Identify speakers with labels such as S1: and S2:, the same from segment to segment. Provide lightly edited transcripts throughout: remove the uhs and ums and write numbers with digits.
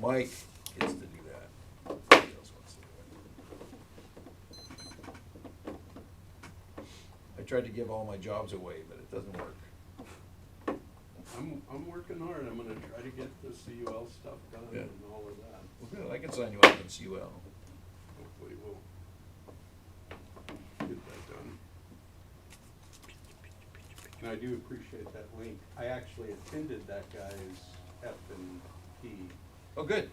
S1: Mike gets to do that. Nobody else wants to do it. I tried to give all my jobs away, but it doesn't work.
S2: I'm working hard. I'm gonna try to get the CUL stuff done
S1: Yeah.
S2: and all of that.
S1: Well, good, I can sign you up in CUL.
S2: Hopefully we'll get that done. And I do appreciate that link. I actually attended that guy's F and P
S1: Oh, good.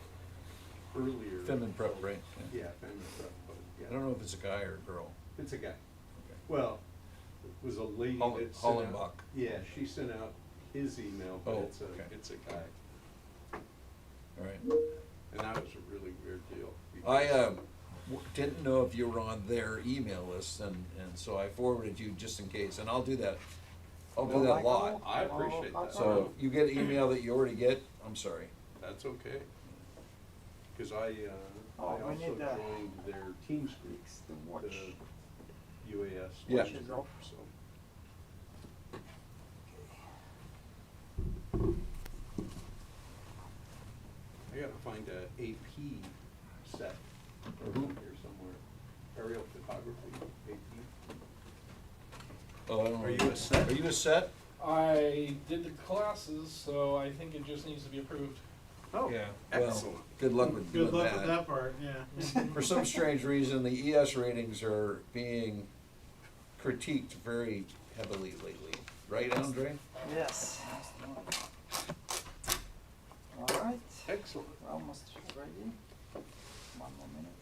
S2: earlier.
S1: Femin prep, right?
S2: Yeah, Femin prep, but
S1: I don't know if it's a guy or a girl.
S2: It's a guy.
S1: Okay.
S2: Well, it was a lady that sent out.
S1: Hollenbach.
S2: Yeah, she sent out his email, but
S1: Oh,
S2: it's a
S1: okay.
S2: guy.
S1: All right.
S2: And that was a really weird deal.
S1: I
S2: because-
S1: didn't know if you were on their email list, and so I forwarded you just in case, and I'll do that. I'll do that a lot.
S2: I appreciate that.
S1: So if you get an email that you already get, I'm sorry.
S2: That's okay. Cause I
S3: Oh, we
S2: also
S3: need,
S2: joined their Teams group,
S3: Fix the watch.
S2: the UAS.
S1: Yeah.
S2: watches group, so. I gotta find a AP set
S1: Who?
S2: here somewhere. Aerial photography, AP.
S1: Oh, I don't know.
S2: Are you a set?
S1: Are you a set?
S4: I did the classes, so I think it just needs to be approved.
S2: Oh,
S1: Yeah. Well,
S2: excellent.
S1: good luck with doing
S5: Good luck
S1: that.
S5: with that part, yeah.
S1: For some strange reason, the ES ratings are being critiqued very heavily lately. Right, Andre?
S3: Yes. All right,
S2: Excellent.
S3: we're almost ready. One more minute.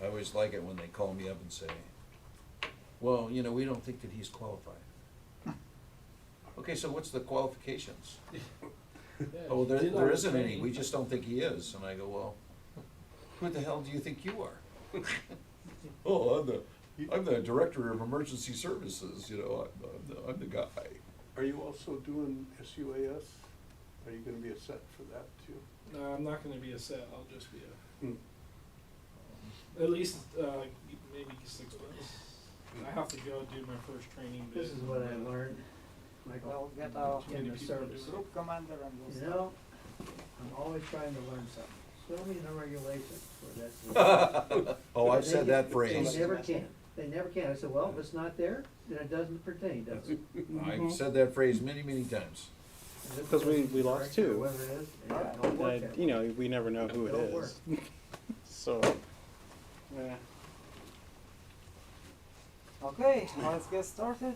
S1: I always like it when they call me up and say, well, you know, we don't think that he's qualified. Okay, so what's the qualifications? Oh, there isn't any, we just don't think he is. And I go, well, who the hell do you think you are? Oh, I'm the director of emergency services, you know, I'm the guy.
S2: Are you also doing SUAS? Are you gonna be a set for that too?
S4: No, I'm not gonna be a set, I'll just be a,
S2: Hmm.
S4: at least, maybe 6 months. I have to go do my first training.
S5: This is what I learned,
S3: We'll
S5: Michael.
S3: get our
S5: In the
S4: people
S5: service.
S4: do it.
S3: group commander and we'll
S5: You
S3: start.
S5: know, I'm always trying to learn something. Show me the regulations for that.
S1: Oh, I've
S5: They
S1: said
S5: get-
S1: that phrase.
S5: They never can. They never can. I said, well, if it's not there, then it doesn't pertain, does it?
S1: I've said that phrase many, many times.
S6: Because we lost
S5: Director or
S6: two.
S5: Whoever it is,
S3: Yeah.
S5: it don't work that
S6: You
S5: way.
S6: know, we never know who it
S5: Don't work.
S6: is. So, yeah.
S3: Okay, let's get started.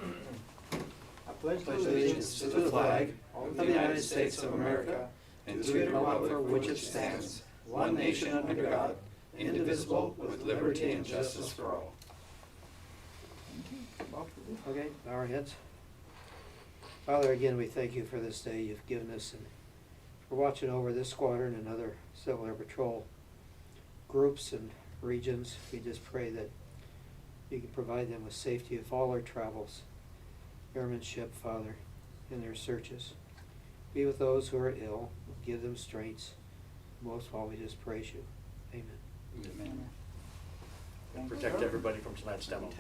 S7: I pledge allegiance to the flag of the United States of America and to the republic for which it stands, one nation under God, indivisible, with liberty and justice for all.
S5: Okay, bow our heads. Father, again, we thank you for this day you've given us and for watching over this squadron and other Civil Air Patrol groups and regions. We just pray that you can provide them with safety of all their travels, airmanship, Father, in their searches. Be with those who are ill, give them strength. Most of all, we just praise you. Amen.
S2: Amen.
S3: Thank you,
S7: Protect
S3: sir.
S7: everybody from tonight's demo.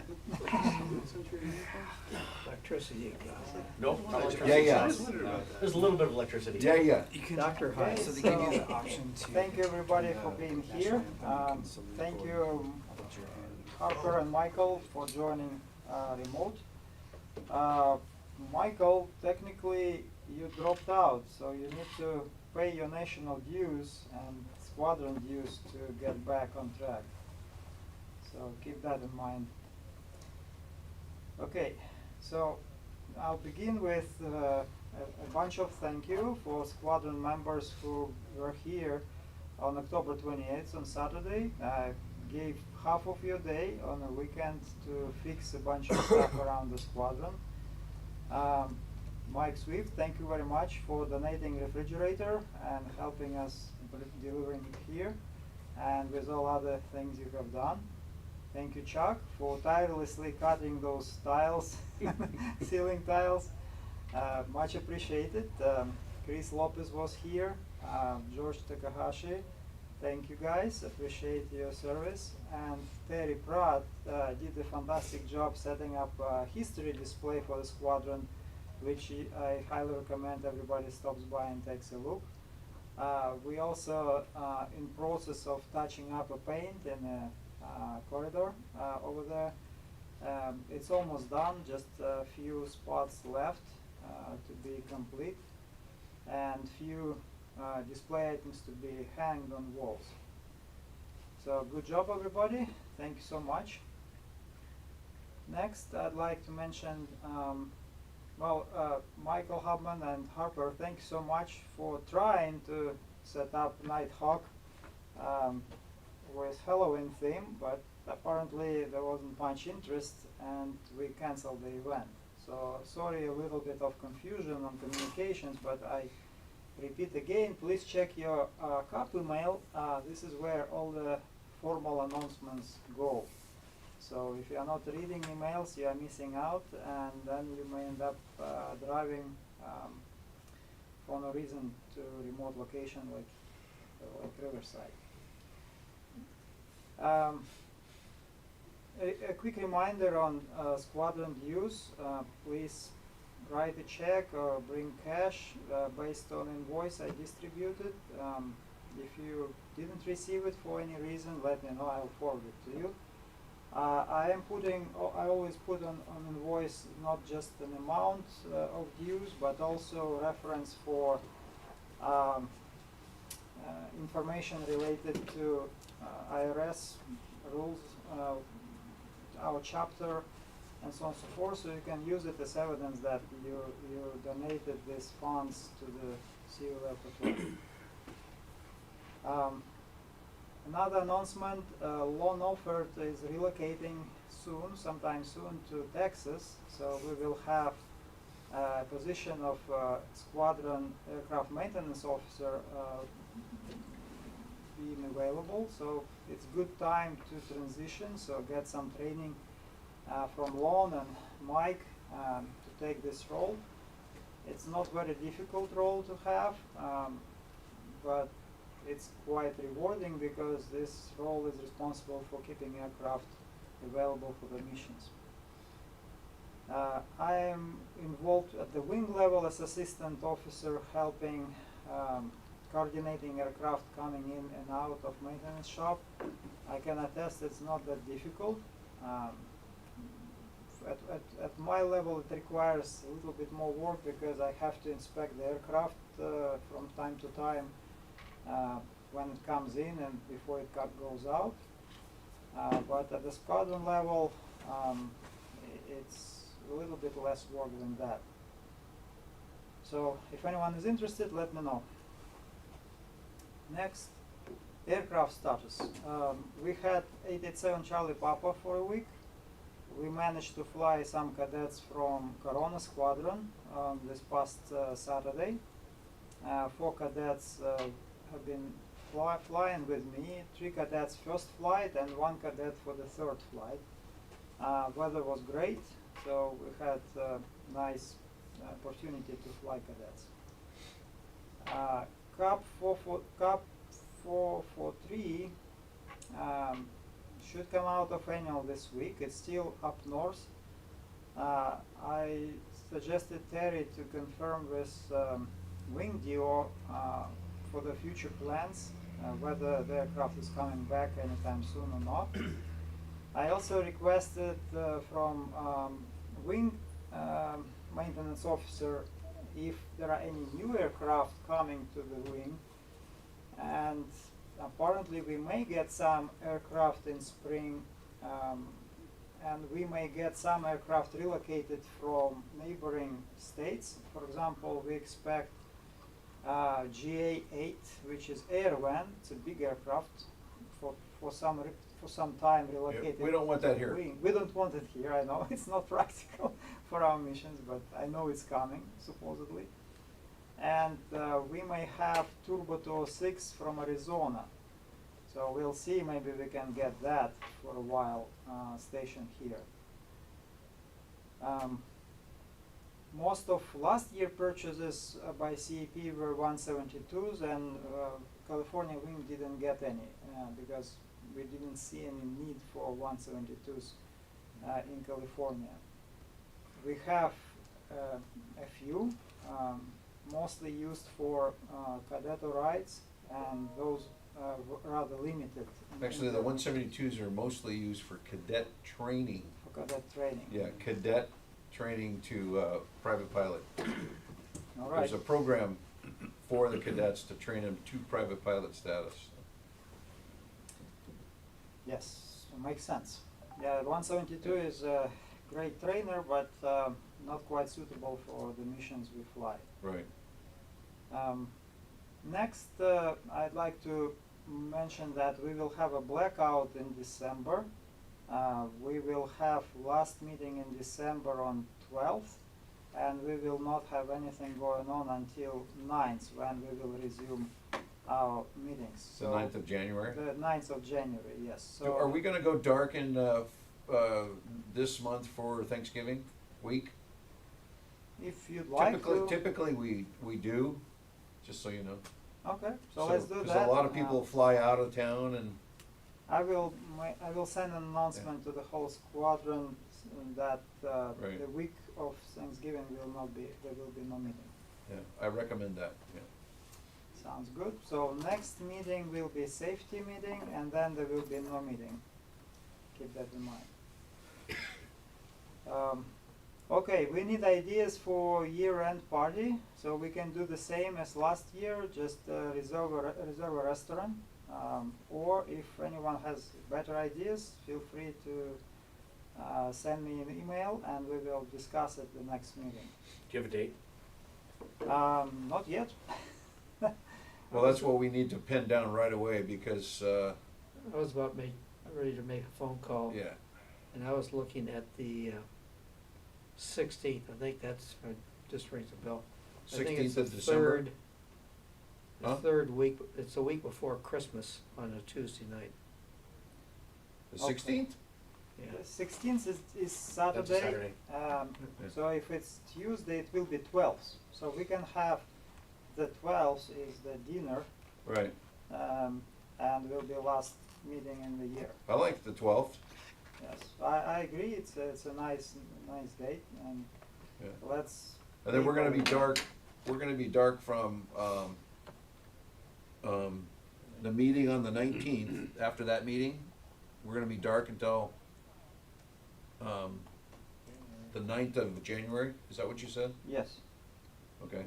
S5: Electricity.
S7: Nope.
S1: Yeah.
S7: There's a little bit of electricity.
S1: Yeah.
S5: Dr.
S3: Okay,
S5: Hyde.
S3: so they give you the option to. Thank you everybody for being here. Thank you Harper and Michael for joining remote. Michael, technically you dropped out, so you need to pay your national dues and squadron dues to get back on track. So keep that in mind. Okay, so I'll begin with a bunch of thank you for squadron members who were here on October 28th on Saturday. I gave half of your day on a weekend to fix a bunch of stuff around the squadron. Mike Swift, thank you very much for donating refrigerator and helping us delivering it here, and with all other things you have done. Thank you, Chuck, for tirelessly cutting those tiles, ceiling tiles. Much appreciated. Chris Lopez was here, George Takahashi, Thank you guys, appreciate your service. And Terry Pratt did a fantastic job setting up a history display for the squadron, which I highly recommend everybody stops by and takes a look. We also in process of touching up a paint in a corridor over there. It's almost done, just a few spots left to be complete, and few display items to be hanged on walls. So good job everybody, thank you so much. Next I'd like to mention Michael Hubman and Harper, thank you so much for trying to set up Nighthawk with Halloween theme, but apparently there wasn't much interest and we canceled the event. So sorry, a little bit of confusion on communications, but I repeat again, please check your copy mail. This is where all the formal announcements go. So if you are not reading emails, you are missing out, and then you may end up driving for no reason to a remote location like Riverside. A quick reminder on squadron dues. Please write a check or bring cash based on invoice I distributed. If you didn't receive it for any reason, let me know, I'll forward it to you. I always put on invoice not just an amount of dues, but also reference for information related to IRS rules, our chapter, and so on and so forth, so you can use it as evidence that you donated these funds to the Civil Air Patrol. Another announcement, Lone Offered is relocating sometime soon to Texas, so we will have a position of squadron aircraft maintenance officer being available, so it's good time to transition, so get some training from Lon and Mike to take this role. It's not very difficult role to have, but it's quite rewarding because this role is responsible for keeping aircraft available for the missions. I am involved at the wing level as assistant officer, helping coordinating aircraft coming in and out of maintenance shop. I can attest it's not that difficult. At my level it requires a little bit more work because I have to inspect the aircraft from time to time when it comes in and before it goes out. But at the squadron level it's a little bit less work than that. So if anyone is interested, let me know. Next, aircraft status. We had 887 Charlie Papa for a week. We managed to fly some cadets from Corona Squadron this past Saturday. 4 cadets have been flying with me, 3 cadets first flight and 1 cadet for the 3rd flight. Weather was great, so we had nice opportunity to fly cadets. Cup 443 should come out of annual this week. It's still up north. I suggested Terry to confirm with Wing Duo for the future plans, whether the aircraft is coming back anytime soon or not. I also requested from Wing maintenance officer if there are any new aircraft coming to the wing, and apparently we may get some aircraft in spring, and we may get some aircraft relocated from neighboring states. For example, we expect GA-8, which is Airvan. It's a big aircraft for some time relocated.
S1: Yeah, we don't want that here.
S3: We don't want it here, I know. It's not practical for our missions, but I know it's coming, supposedly. And we may have Turbo 206 from Arizona. So we'll see, maybe we can get that for a while stationed here. Most of last year purchases by CEP were 172s, and a California wing didn't get any because we didn't see any need for 172s in California. We have a few, mostly used for cadet rides, and those are rather limited.
S1: Actually, the 172s are mostly used for cadet training.
S3: for cadet training.
S1: Yeah, cadet training to private pilot.
S3: All right.
S1: There's a program for the cadets to train them to private pilot status.
S3: Yes, makes sense. Yeah, 172 is a great trainer, but not quite suitable for the missions we fly.
S1: Right.
S3: Next, I'd like to mention that we will have a blackout in December. We will have last meeting in December on 12th, and we will not have anything going on until 9th, when we will resume our meetings.
S1: The 9th of January?
S3: The 9th of January, yes.
S1: So are we gonna go dark in this month for Thanksgiving week?
S3: If you'd like to.
S1: Typically we do, just so you know.
S3: Okay, so let's do that.
S1: Because a lot of people fly out of town and,
S3: I will send an announcement to the whole squadron that
S1: Right.
S3: the week of Thanksgiving there will be no meeting.
S1: yeah, I recommend that, yeah.
S3: Sounds good. So next meeting will be safety meeting, and then there will be no meeting. Keep that in mind. Okay, we need ideas for year-end party, so we can do the same as last year, just reserve a restaurant. Or if anyone has better ideas, feel free to send me an email, and we will discuss at the next meeting.
S7: Do you have a date?
S3: Not yet.
S1: Well, that's what we need to pin down right away because,
S5: I was ready to make a phone call.
S1: yeah,
S5: And I was looking at the 16th, I think that's, just rings a bell. I think it's
S1: 16th of
S5: the
S1: December? Huh?
S5: third week, it's the week before Christmas on a Tuesday night.
S1: the
S3: Okay.
S1: 16th?
S5: Yeah.
S3: The 16th is Saturday.
S7: Saturday.
S3: So if it's Tuesday, it will be 12th. So we can have the 12th is the dinner,
S1: Right.
S3: and will be last meeting in the year.
S1: I like the 12th.
S3: Yes, I agree. It's a nice date, and
S1: Yeah.
S3: let's.
S1: And then we're gonna be dark from, the meeting on the 19th. After that meeting, we're gonna be dark until, the 9th of January, is that what you said?
S3: Yes.
S1: Okay,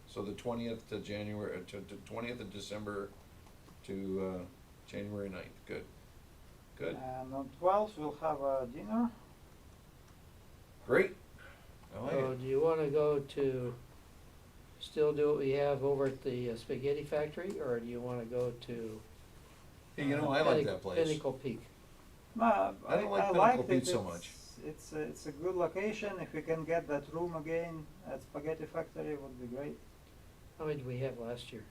S1: so the 20th to January, to 20th of December to, January 9th, good, good,
S3: And on 12th we'll have a dinner.
S1: great, I like
S5: So
S1: it.
S5: do you wanna go to, still do what we have over at the spaghetti factory, or do you wanna go to?
S1: Hey, you know, I like that place.
S5: Pinnacle Peak.
S3: I
S1: don't like Pinnacle
S3: liked
S1: Peak
S3: it.
S1: so much.
S3: It's a good location. If we can get that room again at Spaghetti Factory, it would be great.
S5: How many did we have last year?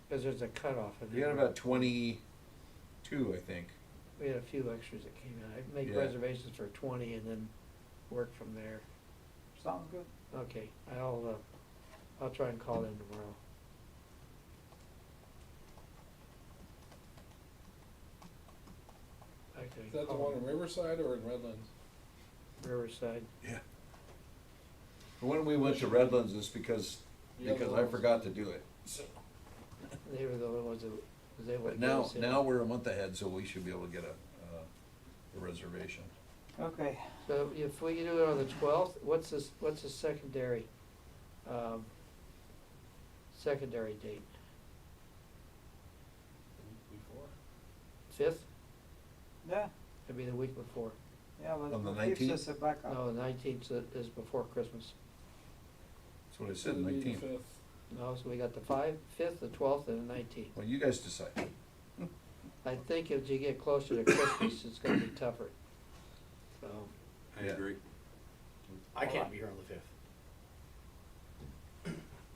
S5: Cause there's a cutoff. I
S1: We had
S5: think.
S1: about 22, I think.
S5: We had a few extras that came in. I make
S1: Yeah.
S5: reservations for 20 and then work from there.
S3: Sounds good.
S5: Okay, I'll try and call them tomorrow. Okay.
S4: Is that the
S5: call
S4: one in
S5: them.
S4: Riverside or in Redlands?
S5: Riverside.
S1: Yeah. When we went to Redlands, it's because
S4: The other
S1: I
S4: ones.
S1: forgot to do it, so.
S5: They were the only ones that was able to
S1: But
S5: get
S1: now,
S5: us in.
S1: now we're a month ahead, so we should be able to get a reservation.
S3: Okay.
S5: So if we do it on the 12th, what's the secondary, secondary date?
S4: Before.
S5: 5th?
S3: Yeah.
S5: It'd be the week before.
S3: Yeah. But
S1: On the
S3: it gives
S1: 19th?
S3: us a backup.
S5: No, the 19th is before Christmas.
S1: That's what I said,
S4: It'll be the
S1: 19th.
S4: 5th.
S5: No, so we got the 5th, the 12th, and the 19th.
S1: Well, you guys decide.
S5: I think as you get closer to Christmas, it's gonna be tougher. So,
S7: I
S1: Yeah.
S7: agree. I can't be here on the 5th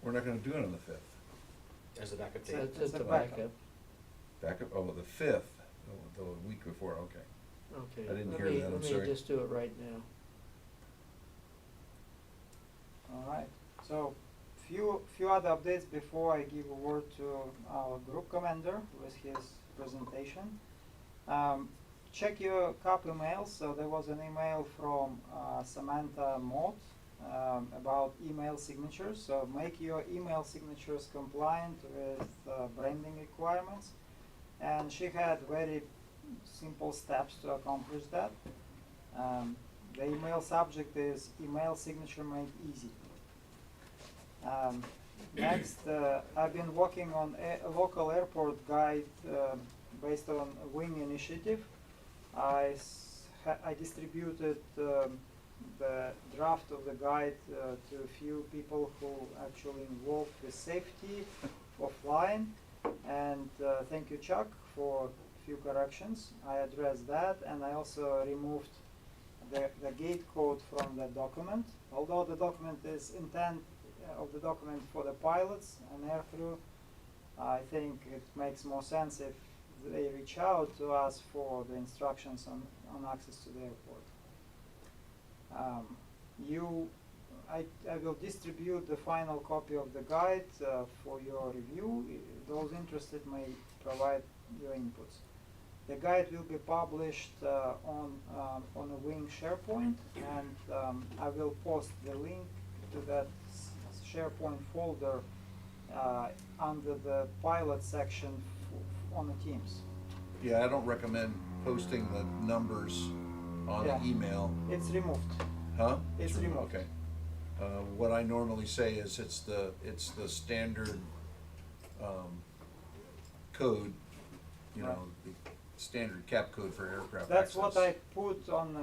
S1: We're not gonna do it on the 5th.
S7: as a backup
S5: so
S7: date.
S5: it's
S3: That's
S5: just
S3: a
S5: a
S3: backup.
S5: backup.
S1: Back up, oh, the 5th, the week before, okay.
S5: Okay.
S1: I didn't
S5: let
S1: hear
S5: me-
S1: that, I'm
S5: Let
S1: sorry.
S5: me just do it right now.
S3: All right. So few other updates before I give a word to our group commander with his presentation. Check your CAP emails. So there was an email from Samantha Mott about email signatures. So make your email signatures compliant with branding requirements. And she had very simple steps to accomplish that. The email subject is email signature made easy. Next, I've been working on a local airport guide based on a wing initiative. I distributed the draft of the guide to a few people who actually involved with safety of flying. And thank you, Chuck, for a few corrections. I addressed that, and I also removed the gate code from the document. Although the document is intent of the document for the pilots and aircrew, I think it makes more sense if they reach out to us for the instructions on access to the airport. I will distribute the final copy of the guide for your review. Those interested may provide your inputs. The guide will be published on a Wing SharePoint, and I will post the link to that SharePoint folder under the pilot section on the Teams.
S1: Yeah, I don't recommend posting the numbers on
S3: Yeah.
S1: the email.
S3: It's removed.
S1: Huh?
S3: It's removed.
S1: Okay. What I normally say is it's the standard code, you know, the standard cap code for aircraft
S3: That's
S1: access.
S3: what I put on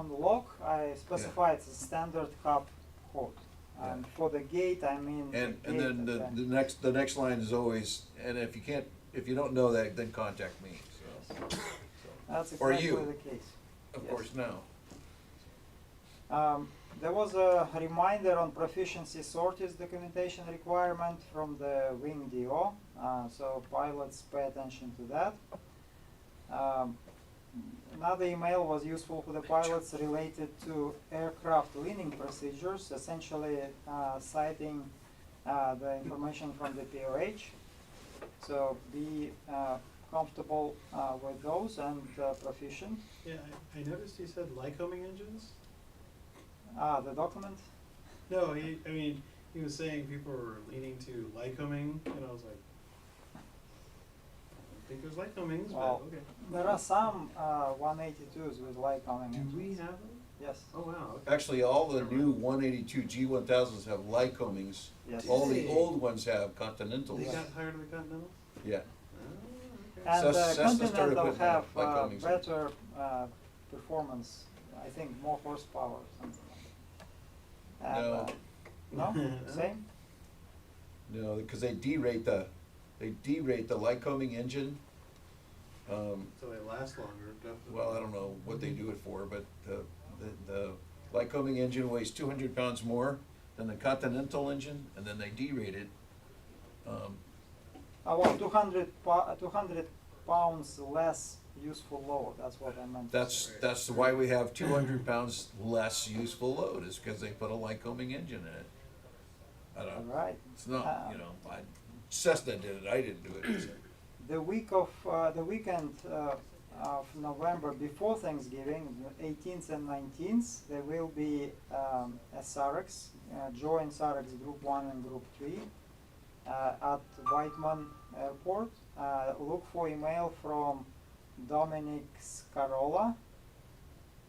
S3: the log. I specify it's a standard CAP code. And for the gate, I mean.
S1: And
S3: the
S1: then
S3: gate
S1: the next line is always, and if you don't know that, then contact me. So,
S3: That's
S1: or
S3: exactly
S1: you.
S3: the case.
S1: of
S3: Yes.
S1: course, now.
S3: There was a reminder on proficiency sorties documentation requirement from the Wing DO, so pilots pay attention to that. Another email was useful for the pilots related to aircraft cleaning procedures, essentially citing the information from the POH. So be comfortable with those and proficient.
S8: Yeah, I noticed he said Lycoming engines.
S3: The document.
S8: No, he was saying people were leaning to Lycoming, and I was like, I don't think there's Lycomings,
S3: Well,
S8: but okay.
S3: There are some 182s with light coming
S8: Do
S3: engines.
S8: we have them?
S3: Yes.
S8: Oh, wow, okay.
S1: Actually, all the new 182 G1000s have Lycomings.
S3: Yes.
S1: All the
S8: Hey.
S1: old ones have Continentals.
S8: They got hired to the Continental?
S1: Yeah.
S8: Oh, okay.
S3: And
S1: Cessna started
S3: Continental
S1: putting
S3: have
S1: Lycomings in.
S3: better performance. I think more horsepower or something. And,
S1: No.
S3: no, same.
S1: No, because they derate the Lycoming engine.
S8: So they last longer, definitely.
S1: Well, I don't know what they do it for, but the Lycoming engine weighs 200 pounds more than the Continental engine, and then they derate it.
S3: Well, 200 pounds less useful load. That's what I meant. to say.
S1: That's why we have 200 pounds less useful load, is because they put a Lycoming engine in it. I don't know.
S3: Right.
S1: It's not, you know, Cessna did it, I didn't do it. So.
S3: The weekend of November before Thanksgiving, the 18th and 19th, there will be a SAREX, joint SAREX Group 1 and Group 3 at Whiteman Airport. Look for email from Dominic Scarola,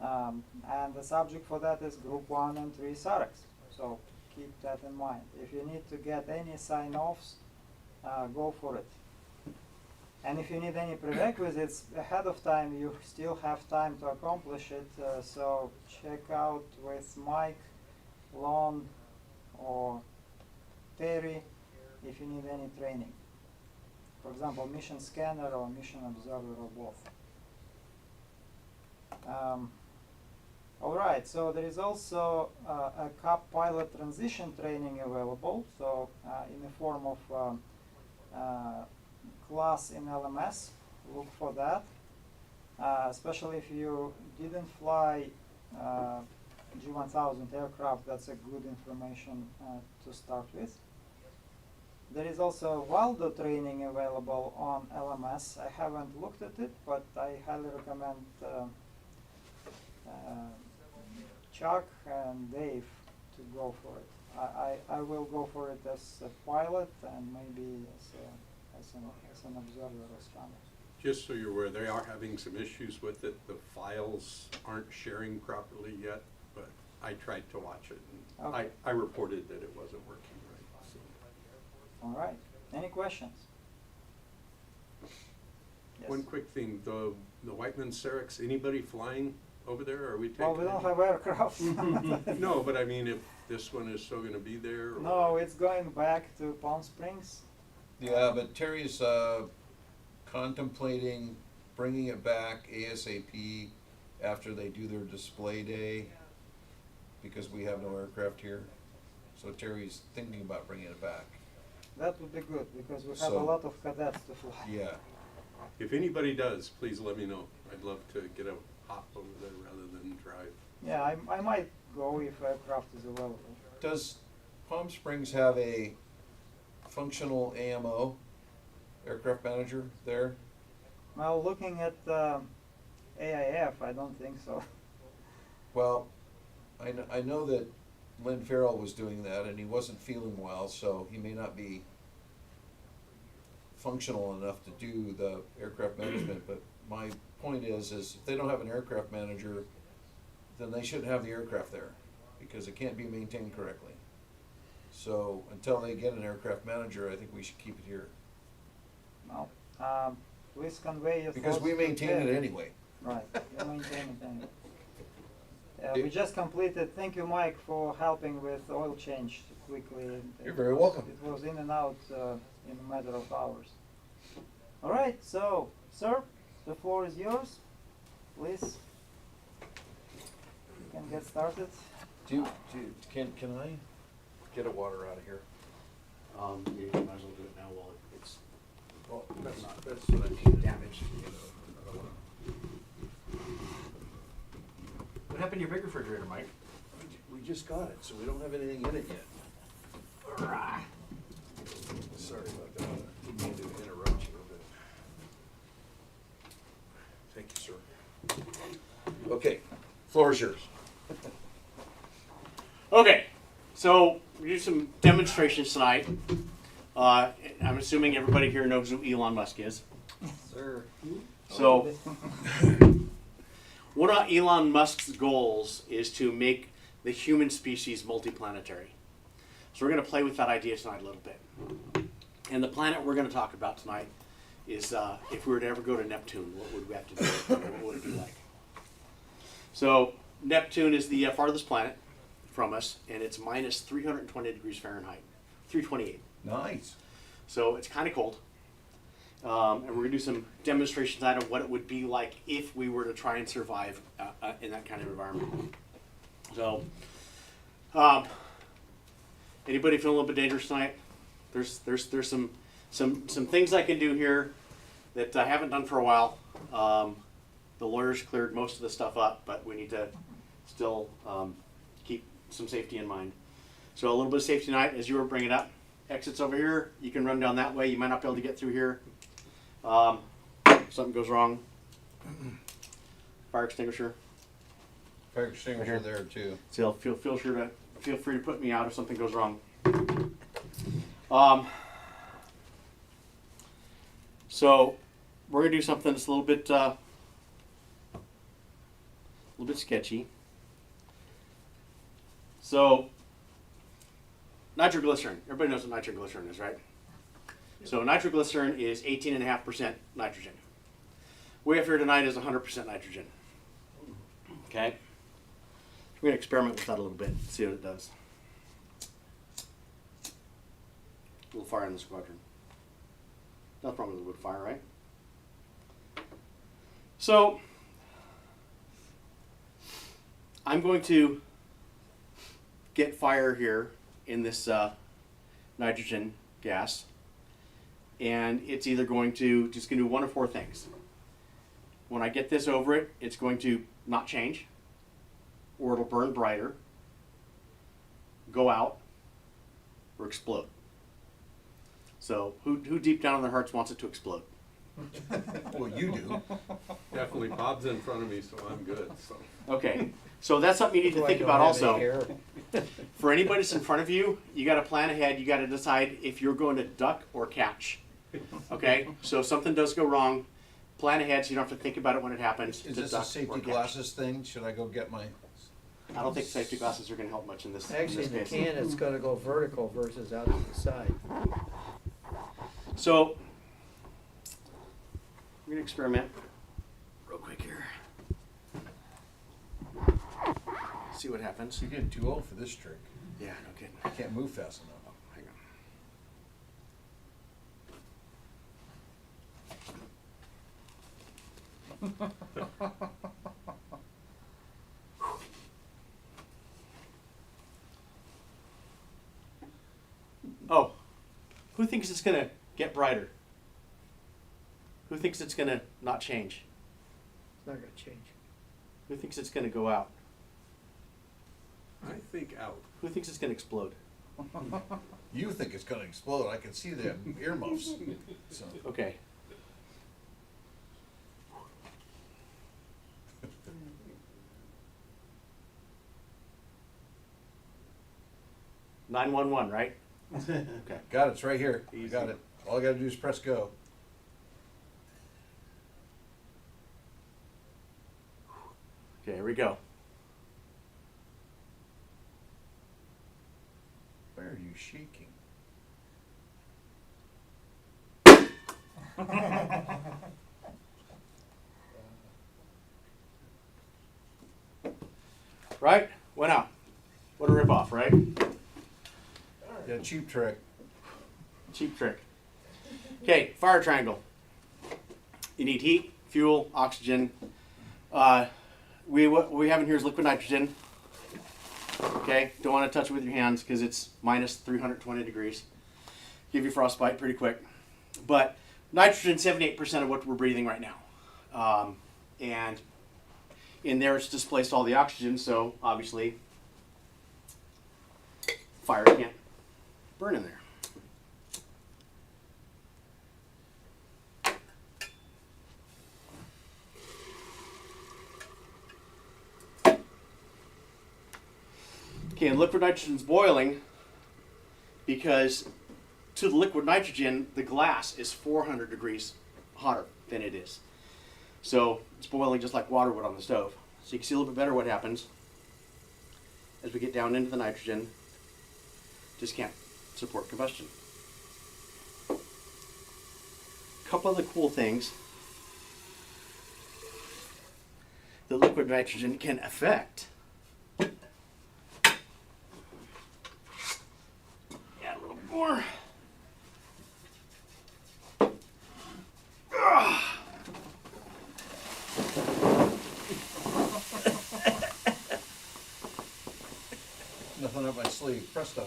S3: and the subject for that is Group 1 and 3 SAREX. So keep that in mind. If you need to get any sign-offs, go for it. And if you need any prerequisites ahead of time, you still have time to accomplish it. So check out with Mike, Lon, or Terry if you need any training. For example, mission scanner or mission observer or both. All right, so there is also a CAP pilot transition training available. So in the form of class in LMS, look for that. Especially if you didn't fly G1000 aircraft. That's a good information to start with. There is also Waldo training available on LMS. I haven't looked at it, but I highly recommend Chuck and Dave to go for it. I will go for it as a pilot and maybe as an observer or scanner.
S2: Just so you're aware, they are having some issues with it. The files aren't sharing properly yet, but I tried to watch it, and
S3: Okay.
S2: I reported that it wasn't working right, so.
S3: All right. Any questions? Yes.
S2: One quick thing, the Whiteman Cerex, anybody flying over there? Are we taking?
S3: Well, we don't
S2: any?
S3: have aircraft.
S2: No, but I mean, if this one is still gonna be there? Or?
S3: No, it's going back to Palm Springs.
S1: Yeah, but Terry's contemplating bringing it back ASAP after they do their display day, because we have no aircraft here. So Terry's thinking about bringing it back.
S3: That would be good because we have
S1: So-
S3: a lot of cadets to fly.
S1: Yeah.
S2: If anybody does, please let me know. I'd love to get a hop over there rather than drive.
S3: Yeah, I might go if aircraft is available.
S1: Does Palm Springs have a functional AMO, aircraft manager, there?
S3: Well, looking at AIF, I don't think so.
S1: Well, I know that Lynn Farrell was doing that, and he wasn't feeling well, so he may not be functional enough to do the aircraft management, but my point is if they don't have an aircraft manager, then they shouldn't have the aircraft there, because it can't be maintained correctly. So until they get an aircraft manager, I think we should keep it here,
S3: No. Please convey your
S1: because
S3: thoughts
S1: we
S3: to
S1: maintain
S3: Ted.
S1: it anyway.
S3: Right, we maintain it anyway. We just completed, thank you Mike for helping with oil change quickly.
S1: You're very welcome.
S3: It was in and out in a matter of hours. Alright, so, sir, the floor is yours. Please. You can get started.
S1: Can I get a water out of here?
S7: You might as well do it now while it's
S1: Well, that's what I mean.
S7: damaged.
S9: What happened to your big refrigerator, Mike?
S1: We just got it, so we don't have anything in it yet. Sorry about that. Didn't mean to interrupt you, but. Thank you, sir. Okay, floor is yours.
S9: Okay, so we do some demonstrations tonight. I'm assuming everybody here knows who Elon Musk is.
S3: Sir.
S9: So, one of Elon Musk's goals is to make the human species multiplanetary. So we're going to play with that idea tonight a little bit. And the planet we're going to talk about tonight is if we were to ever go to Neptune, what would we have to do? What would it be like? So Neptune is the farthest planet from us, and it's minus 320 degrees Fahrenheit, 328.
S1: Nice.
S9: So it's kind of cold. And we're going to do some demonstrations tonight of what it would be like if we were to try and survive in that kind of environment. So, anybody feeling a little bit dangerous tonight? There's some things I can do here that I haven't done for a while. The lawyers cleared most of the stuff up, but we need to still keep some safety in mind. So a little bit of safety tonight as you were bringing it up. Exits over here. You can run down that way. You might not be able to get through here. Something goes wrong. Fire extinguisher.
S1: Fire extinguisher there too.
S9: So feel free to put me out if something goes wrong. So we're gonna do something that's a little bit sketchy. So nitroglycerin. Everybody knows what nitroglycerin is, right? So nitroglycerin is 18.5% nitrogen. What we have here tonight is 100% nitrogen. Okay? We're going to experiment with that a little bit, see what it does. A little fire in the squadron. Nothing wrong with the wood fire, right? So, I'm going to get fire here in this nitrogen gas, and it's either going to do one of four things. When I get this over it, it's going to not change, or it'll burn brighter, go out, or explode. So who deep down in their hearts wants it to explode?
S1: Well, you do.
S2: Definitely Bob's in front of me, so I'm good, so.
S9: Okay, so that's something you need to
S5: Do I
S9: think
S5: don't
S9: about
S5: have any
S9: also.
S5: hair?
S9: For anybody that's in front of you, you got to plan ahead. You got to decide if you're going to duck or catch. Okay, so if something does go wrong, plan ahead so you don't have to think about it when it happens.
S1: Is
S9: to
S1: this
S9: duck
S1: a safety
S9: or catch.
S1: glasses thing? Should I go get my?
S9: I don't think safety glasses are going to help much in this.
S5: Actually, in the
S9: case.
S5: can, it's gonna go vertical versus out to the side.
S9: So we're going to experiment real quick here. See what happens.
S1: You're getting too old for this trick.
S9: Yeah, no kidding.
S1: I can't move fast enough.
S9: Hang on. Oh, who thinks it's going to get brighter? Who thinks it's going to not change?
S5: It's not gonna change.
S9: Who thinks it's going to go out?
S2: I think out.
S9: Who thinks it's going to explode?
S1: You think it's gonna explode? I can see the earmuffs. So.
S9: Okay. (911), right? Okay.
S1: Got it. It's right here. I
S2: Easy.
S1: got it. All I got to do is press go.
S9: Okay, here we go.
S1: Why are you shaking?
S9: Right? Went out. What a ripoff, right?
S1: Yeah, cheap trick.
S9: Cheap trick. Okay, fire triangle. You need heat, fuel, oxygen. What we have in here is liquid nitrogen. Okay, don't want to touch it with your hands because it's minus 320 degrees. Give you frostbite pretty quick. But nitrogen, 78% of what we're breathing right now. And in there it's displaced all the oxygen, so obviously fire can't burn in there. Okay, and liquid nitrogen's boiling because to the liquid nitrogen, the glass is 400 degrees hotter than it is. So it's boiling just like water would on the stove. So you can see a little bit better what happens as we get down into the nitrogen. Just can't support combustion. A couple other cool things the liquid nitrogen can affect. Add a little more.
S1: Nothing up my sleeve. Presto.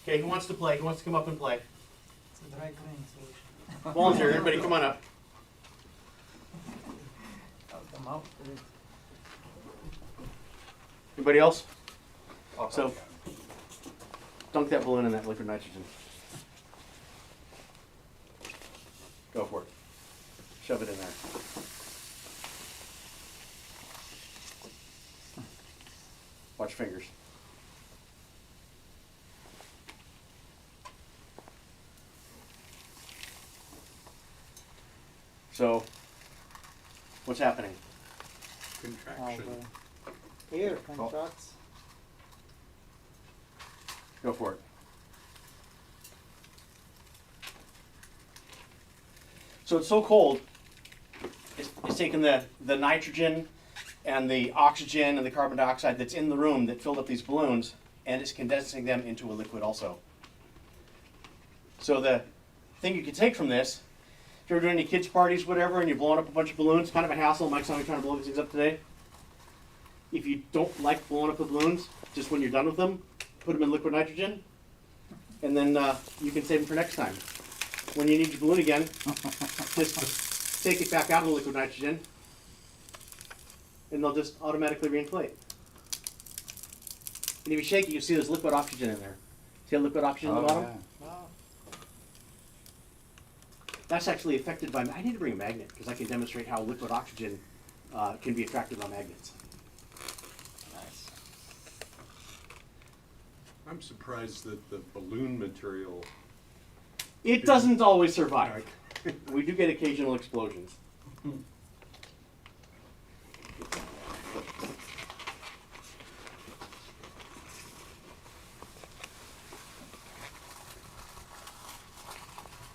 S9: Okay, who wants to play? Who wants to come up and play?
S3: It's a dry cleaning solution.
S9: Volunteer, everybody come on up.
S3: Out the mouth.
S9: Anybody else? So, dunk that balloon in that liquid nitrogen. Go for it. Shove it in there. Watch your fingers. So, what's happening?
S2: Contraction.
S3: Air contracts.
S9: Go for it. So it's so cold, it's taking the nitrogen and the oxygen and the carbon dioxide that's in the room that filled up these balloons, and it's condensing them into a liquid also. So the thing you can take from this, if you're doing any kids' parties, whatever, and you're blowing up a bunch of balloons, kind of a hassle. Mike's only trying to blow these things up today. If you don't like blowing up the balloons, just when you're done with them, put them in liquid nitrogen, and then you can save them for next time. When you need your balloon again, just take it back out of the liquid nitrogen, and they'll just automatically reinflate. And if you shake it, you see there's liquid oxygen in there. See the liquid oxygen
S7: Oh,
S9: at the bottom? That's actually affected by, I need to bring a magnet because I can demonstrate how liquid oxygen can be attracted by magnets.
S7: Nice.
S2: I'm surprised that the balloon material,
S9: It doesn't always survive. We do get occasional explosions.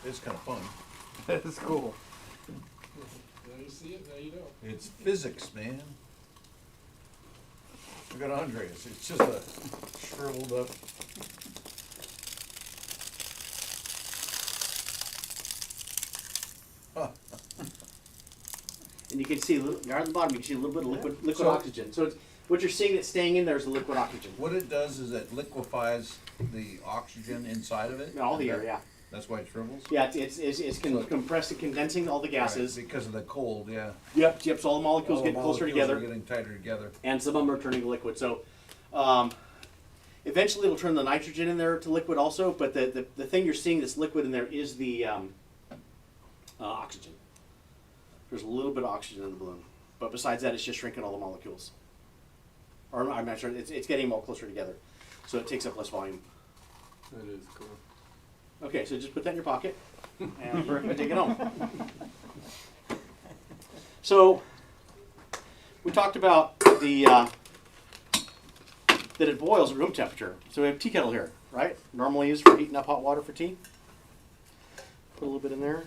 S1: It's kind of fun.
S6: That's cool.
S4: Now you see it, now you know.
S1: It's physics, man. Look at Andreas. It's just a shriveled up.
S9: And you can see, down at the bottom, you can see a little bit of liquid
S1: So-
S9: oxygen. So it's, what you're seeing that's staying in there is the liquid oxygen.
S1: What it does is it liquefies the oxygen inside of it.
S9: All the air, yeah.
S1: That's why it shrivels?
S9: Yeah, it's compressing, condensing all the gases.
S1: Right, because of the cold, yeah.
S9: Yep, so all the molecules
S1: All the
S9: get closer
S1: molecules
S9: together.
S1: are getting tighter together.
S9: And some of them are turning to liquid. So eventually it'll turn the nitrogen in there to liquid also, but the thing you're seeing that's liquid in there is the oxygen. There's a little bit of oxygen in the balloon. But besides that, it's just shrinking all the molecules. Or I'm not sure, it's getting them all closer together. So it takes up less volume.
S2: that is cool.
S9: Okay, so just put that in your pocket and we're gonna take it home. So we talked about that it boils at room temperature. So we have a tea kettle here, right? Normally used for heating up hot water for tea. Put a little bit in there.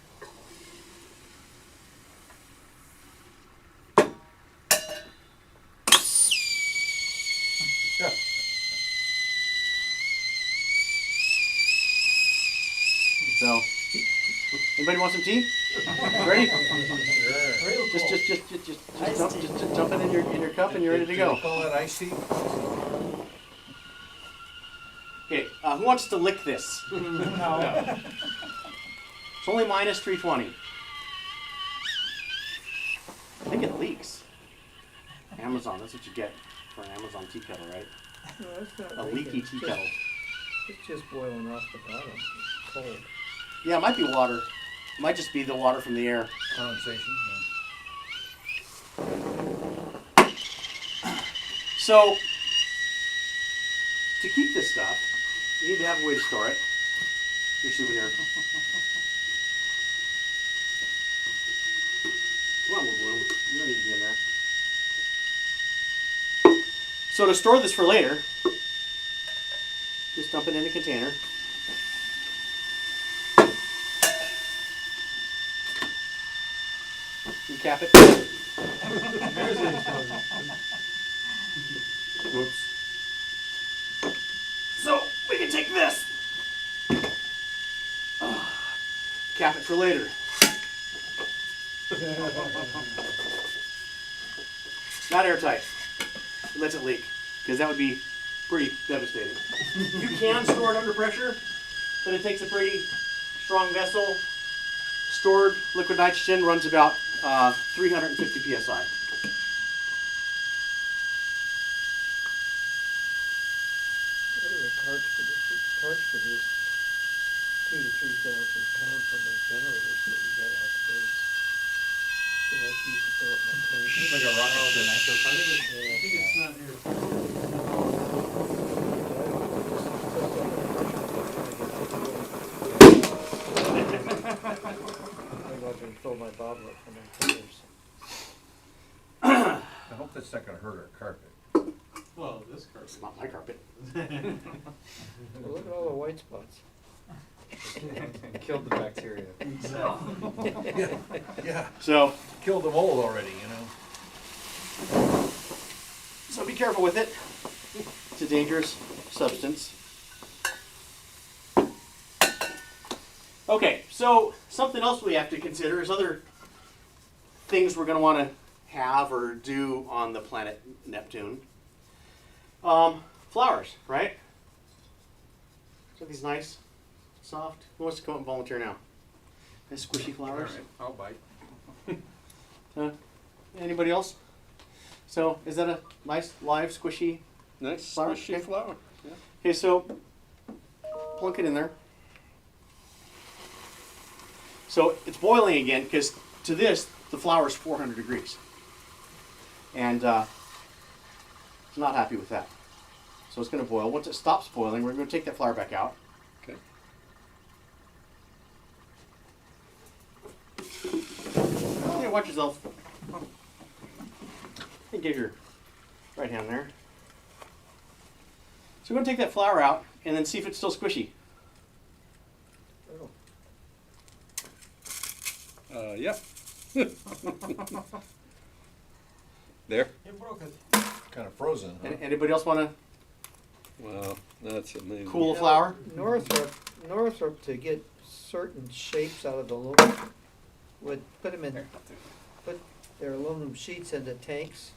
S1: Yeah.
S9: So, anybody want some tea? Ready?
S1: Sure.
S9: Just jump it in your cup and you're ready to
S1: Do
S9: go.
S1: they call that iced tea?
S9: Okay, who wants to lick this?
S3: No.
S9: It's only minus 320. I think it leaks. Amazon, that's what you get for an Amazon tea kettle, right?
S5: No, it's not
S9: A leaky tea kettle.
S5: It's just boiling off the bottom. It's cold.
S9: Yeah, it might be water. It might just be the water from the air.
S1: Condensation?
S9: So, to keep this stuff, you need to have a way to store it. Your souvenir. Come on, little bloom. You don't need to be in there. So to store this for later, just dump it in a container. You cap it.
S8: There's the explosion.
S9: Whoops. So we can take this. Cap it for later. Not airtight. It lets it leak, because that would be pretty devastating. You can store it under pressure, but it takes a pretty strong vessel. Stored liquid nitrogen runs about 350 psi.
S5: What do the carts produce? Carts produce 2,000 to 3,000 pounds on their generators that you got out the base. So like you to fill up my tank.
S7: It's like a rocket ship.
S8: I think it's not here.
S5: I'm not gonna fill my bottle up for my tires.
S1: I hope that's not gonna hurt our carpet.
S8: Well, this carpet.
S9: It's not my carpet.
S5: Well, look at all the white spots.
S6: Killed the bacteria.
S1: Yeah,
S9: So,
S1: killed the mold already, you know?
S9: so be careful with it. It's a dangerous substance. Okay, so something else we have to consider is other things we're going to want to have or do on the planet Neptune. Flowers, right? So these nice, soft. Who wants to come up and volunteer now? Nice squishy
S2: All
S9: flowers.
S2: right, I'll bite.
S9: Anybody else? So is that a nice, live, squishy?
S6: Nice
S9: Flour,
S6: squishy
S9: okay.
S6: flour. Yeah.
S9: Okay, so plunk it in there. So it's boiling again because to this, the flour is 400 degrees. And it's not happy with that. So it's going to boil. Once it stops boiling, we're going to take that flour back out.
S6: Okay.
S9: Hey, watch yourself. Hey, give your right hand there. So we're going to take that flour out and then see if it's still squishy.
S6: Yeah. There.
S3: You broke it.
S1: Kind of frozen, huh?
S9: Anybody else want to
S6: Wow, that's amazing.
S9: cool the flour?
S5: Northrop, to get certain shapes out of the aluminum, would put their aluminum sheets into tanks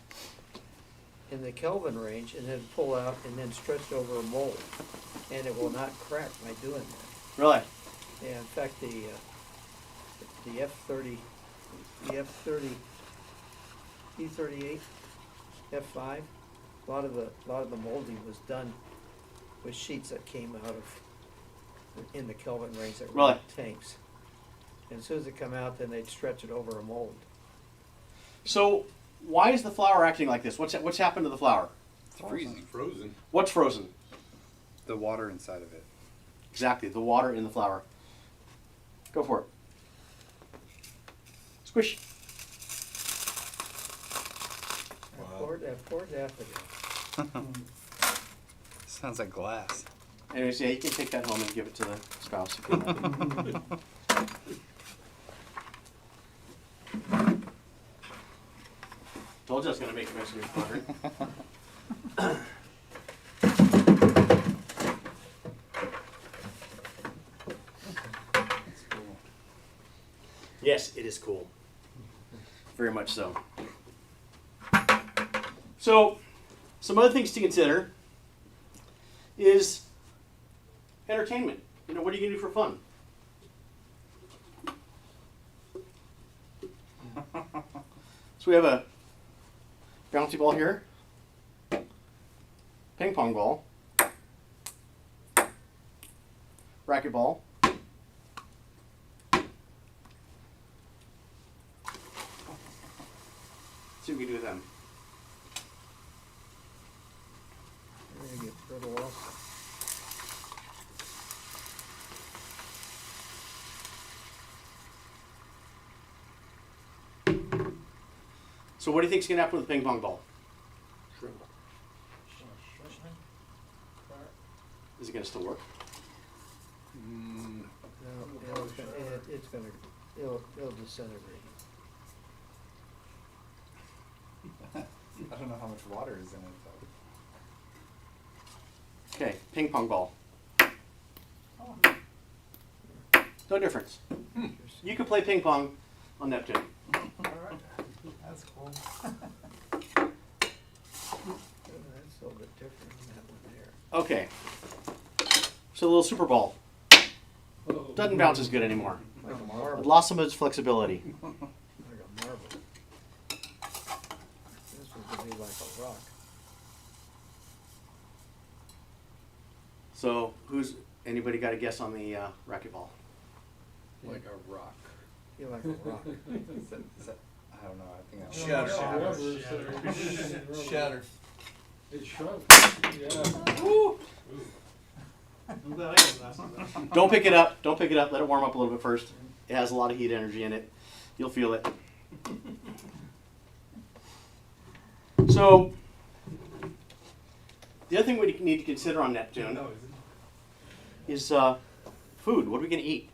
S5: in the Kelvin range and then pull out and then stretch over a mold. And it will not crack by doing that.
S9: Really?
S5: Yeah, in fact, the F-30, E-38, F-5, a lot of the molding was done with sheets that came out of, in the Kelvin range that were
S9: Really?
S5: in tanks. And as soon as it come out, then they'd stretch it over a mold.
S9: So why is the flour acting like this? What's happened to the flour?
S6: It's freezing.
S2: Frozen.
S9: What's frozen?
S10: The water inside of it.
S9: Exactly, the water in the flour. Go for it. Squish.
S1: Wow.
S5: I've poured daffodil.
S10: Sounds like glass.
S9: Anyways, yeah, you can take that home and give it to the spouse. If you like. Told you I was going to make a mess of your squadron.
S10: It's cool.
S9: Yes, it is cool. Very much so. So, some other things to consider is entertainment. You know, what are you going to do for fun? So we have a bouncy ball here, ping pong ball, racquetball, see what we can do with them.
S5: They're gonna get brittle also.
S9: So what do you think is going to happen with the ping pong ball? Is it going to still work?
S5: No, it'll disintegrate.
S10: I don't know how much water is in it though.
S9: Okay, ping pong ball. No difference. You could play ping pong on Neptune.
S3: That's cool.
S5: That's a little bit different than that one there.
S9: Okay. So a little super ball. Doesn't bounce as good anymore.
S5: Like a
S9: It
S5: marble.
S9: lost some of its flexibility.
S5: Like a marble. This one could be like a rock.
S9: So anybody got a guess on the racquetball?
S10: Like a rock.
S5: Feel like a rock.
S10: Is that, I don't know. I think that
S1: Shattered. Shattered.
S4: It shrunk. Yeah.
S8: I'm glad I got glasses on.
S9: Don't pick it up. Don't pick it up. Let it warm up a little bit first. It has a lot of heat energy in it. You'll feel it. So the other thing we need to consider on Neptune is food. What are we going to eat?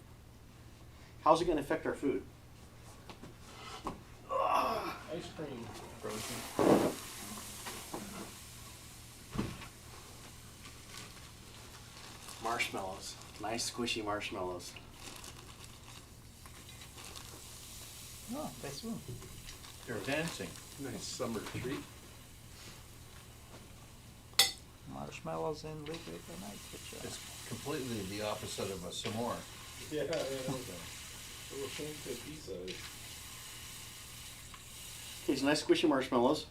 S9: How's it going to affect our food?
S4: Ice cream.
S10: frozen.
S9: Marshmallows. Nice squishy marshmallows.
S3: No, that's one.
S1: They're dancing.
S2: Nice summer treat.
S3: Marshmallows in liquid nitrogen.
S1: It's completely the opposite of a s'more.
S4: Yeah, yeah. It will change to pizza.
S9: Okay, so nice squishy marshmallows.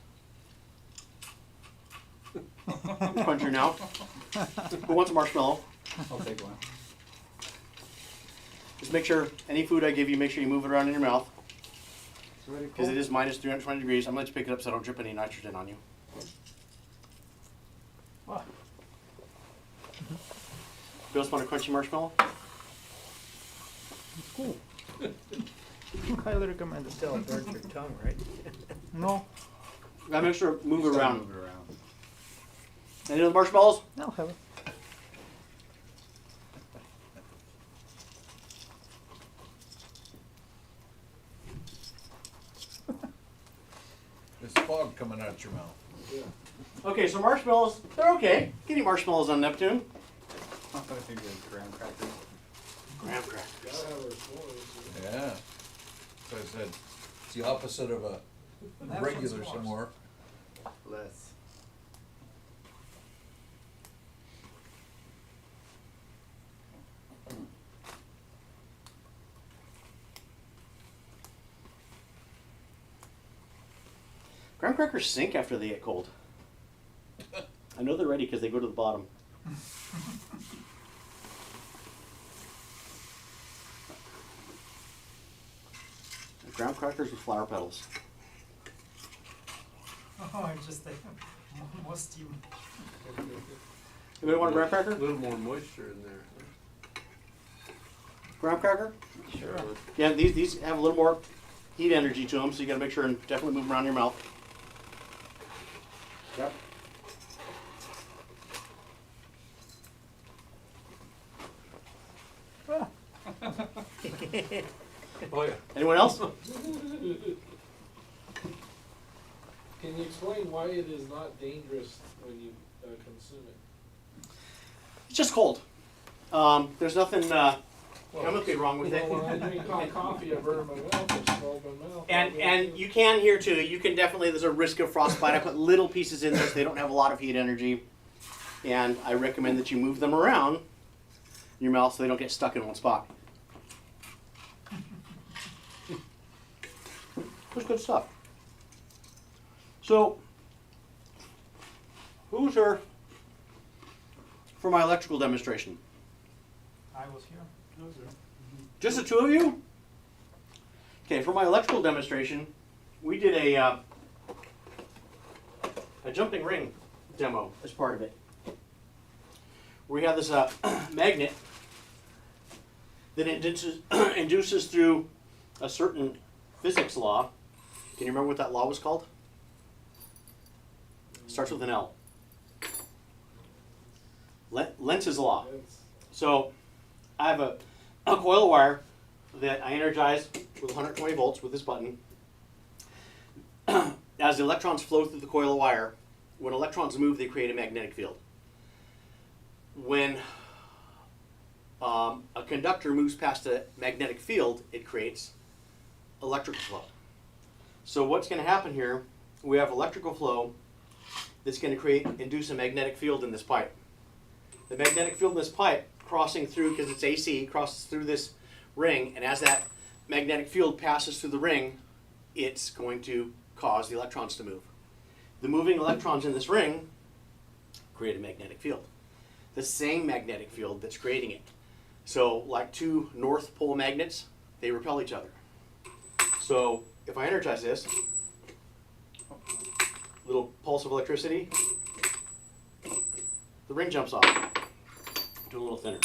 S9: cruncher now. Who wants a marshmallow?
S10: I'll take one.
S9: Just make sure any food I give you, make sure you move it around in your mouth.
S3: It's very
S9: Because
S3: cool.
S9: it is minus 320 degrees. I'm going to pick it up so I don't drip any nitrogen on you.
S3: Ah.
S9: Bills want a crunchy marshmallow?
S3: It's cool. Highly recommend it.
S5: Still burns your tongue, right?
S3: No,
S9: Gotta make sure move it
S10: Just gotta
S9: around.
S10: Move it around.
S9: Any other marshmallows?
S3: I'll have it.
S1: There's fog coming out your mouth.
S9: Okay, so marshmallows, they're okay. Get any marshmallows on Neptune?
S10: I think it's graham crackers.
S9: Graham crackers.
S4: Gotta have our s'mores.
S1: Yeah. So I said, it's the opposite of a regular s'more.
S10: Less.
S9: Graham crackers sink after they get cold. I know they're ready because they go to the bottom. Graham crackers with flower petals.
S3: Oh, I just more steam.
S9: Anybody want a graham cracker?
S2: A little more moisture in there.
S9: Graham cracker?
S3: Sure.
S9: Yeah, these have a little more heat energy to them, so you got to make sure and definitely move them around your mouth. Yep.
S2: Oh, yeah.
S9: Anyone else?
S4: Can you explain why it is not dangerous when you consume it?
S9: It's just cold. There's nothing chemically wrong with it.
S4: Well, when I drink hot coffee, I burn my mouth, I scald my mouth.
S9: And you can here too. You can definitely, there's a risk of frostbite. I put little pieces in there so they don't have a lot of heat energy. And I recommend that you move them around in your mouth so they don't get stuck in one spot. It's good stuff. So, who's here for my electrical demonstration?
S3: I was here.
S9: Just the two of you? Okay, for my electrical demonstration, we did a jumping ring demo as part of it. We have this magnet that induces through a certain physics law. Can you remember what that law was called? Starts with an L. Lenz's law. So I have a coil of wire that I energize with 120 volts with this button. As the electrons flow through the coil of wire, when electrons move, they create a magnetic field. When a conductor moves past a magnetic field, it creates electrical flow. So what's going to happen here, we have electrical flow that's going to induce a magnetic field in this pipe. The magnetic field in this pipe crossing through, because it's AC, crosses through this ring, and as that magnetic field passes through the ring, it's going to cause the electrons to move. The moving electrons in this ring create a magnetic field. The same magnetic field that's creating it. So like two north pole magnets, they repel each other. So if I energize this, little pulse of electricity, the ring jumps off. Do a little thinner.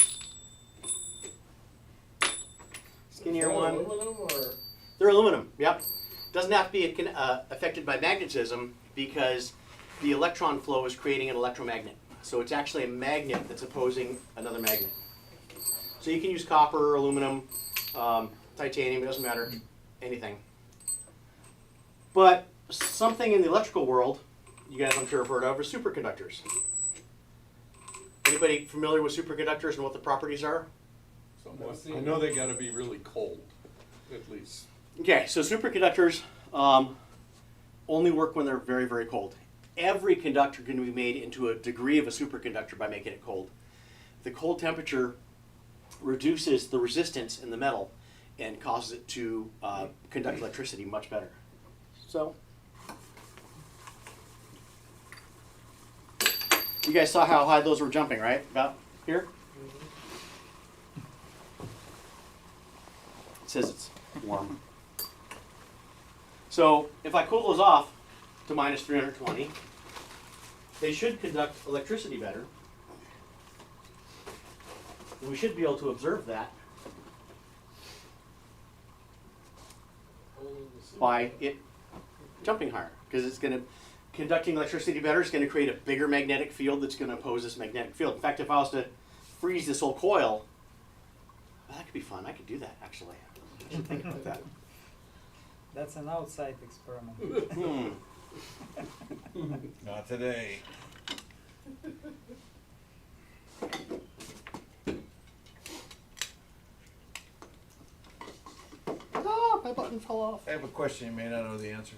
S9: Skinnier one.
S4: Aluminum or?
S9: They're aluminum, yep. Doesn't have to be affected by magnetism because the electron flow is creating an electromagnet. So it's actually a magnet that's opposing another magnet. So you can use copper, aluminum, titanium, it doesn't matter, anything. But something in the electrical world, you guys I'm sure have heard of, are superconductors. Anybody familiar with superconductors and what the properties are?
S2: Somewhat. I know they gotta be really cold, at least.
S9: Okay, so superconductors only work when they're very, very cold. Every conductor can be made into a degree of a superconductor by making it cold. The cold temperature reduces the resistance in the metal and causes it to conduct electricity much better. You guys saw how high those were jumping, right? About here? It says it's warm. So if I cool those off to minus 320, they should conduct electricity better. We should be able to observe that by it jumping higher, because it's going to, conducting electricity better is going to create a bigger magnetic field that's going to oppose this magnetic field. In fact, if I was to freeze this whole coil, well, that could be fun. I could do that, actually. I should think about that.
S3: That's an outside experiment.
S1: Not today.
S9: Oh, my button fell off.
S1: I have a question, you may not know the answer.